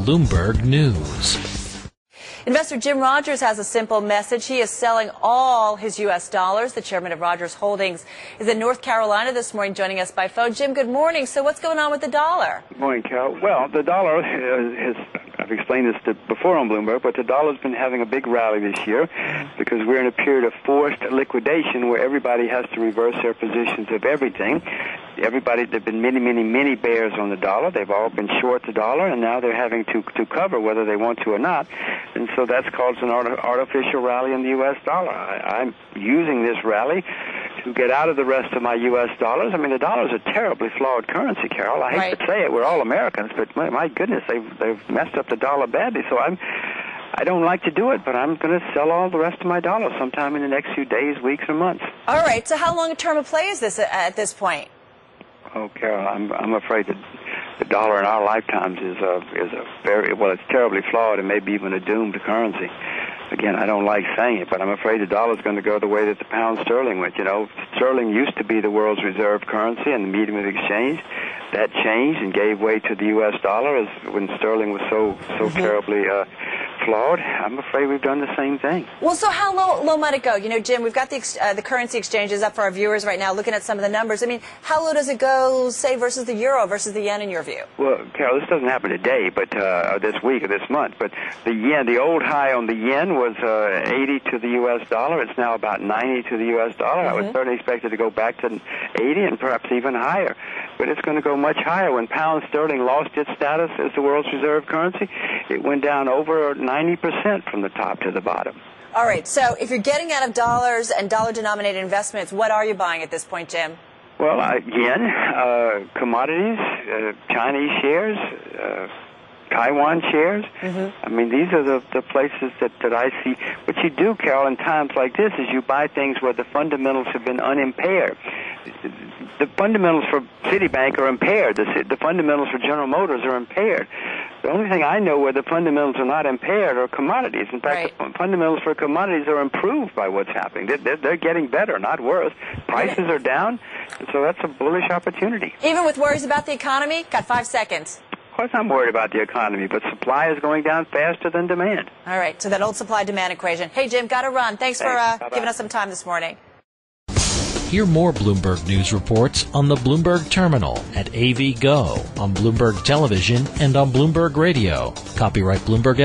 Bloomberg News. Investor Jim Rogers has a simple message. He is selling all his U.S. dollars. The chairman of Rogers Holdings is in North Carolina this morning, joining us by phone. Jim, good morning. So what's going on with the dollar? Good morning, Carol. Well, the dollar I've explained this before on Bloomberg, but the dollar's been having a big rally this year because we're in a period of forced liquidation where everybody has to reverse their positions of everything. There've been many bears on the dollar. They've all been short the dollar, and now they're having to cover whether they want to or not. And so that's caused an artificial rally in the U.S. dollar. I'm using this rally to get out of the rest of my U.S. dollars. I mean, the dollar is a terribly flawed currency, Carol. I hate to say it. We're all Americans, but my goodness, they've messed up the dollar badly. So I don't like to do it, but I'm going to sell all the rest of my dollars sometime in the next few days, weeks, or months. All right. So how long a term of play is this at this point? Oh, Carol, I'm afraid that the dollar in our lifetimes is a very, well, it's terribly flawed and maybe even a doomed currency. Again, I don't like saying it, but I'm afraid the dollar's going to go the way that the pound sterling went. You know, sterling used to be the world's reserve currency and the medium of exchange. That changed and gave way to the U.S. dollar when sterling was so terribly flawed. I'm afraid we've done the same thing. Well, so how low might it go? You know, Jim, we've got the currency exchanges up for our viewers right now, looking at some of the numbers. I mean, how low does it go, say, versus the euro, versus the yen, in your view? Well, Carol, this doesn't happen today, but this week or this month. But the yen, the old high on the yen was 80 to the U.S. dollar. It's now about 90 to the U.S. dollar. I would certainly expect it to go back to 80 and perhaps even higher. But it's going to go much higher. When pound sterling lost its status as the world's reserve currency, it went down over 90% from the top to the bottom. All right. So if you're getting out of dollars and dollar-denominated investments, what are you buying at this point, Jim? Well, yen, commodities, Chinese shares, Taiwan shares. I mean, these are the places that I see. What you do, Carol, in times like this is you buy things where the fundamentals have been unimpaired. The fundamentals for Citibank are impaired. The fundamentals for General Motors are impaired. The only thing I know where the fundamentals are not impaired are commodities. In fact, the fundamentals for commodities are improved by what's happening. They're getting better, not worse. Prices are down, and so that's a bullish opportunity. Even with worries about the economy? Got 5 seconds. Of course I'm worried about the economy, but supply is going down faster than demand. All right, so that old supply-demand equation. Hey, Jim, got to run. Thanks for giving us some time this morning. Hear more Bloomberg News reports on the Bloomberg Terminal at AV Go, on Bloomberg Television, and on Bloomberg Radio. Copyright Bloomberg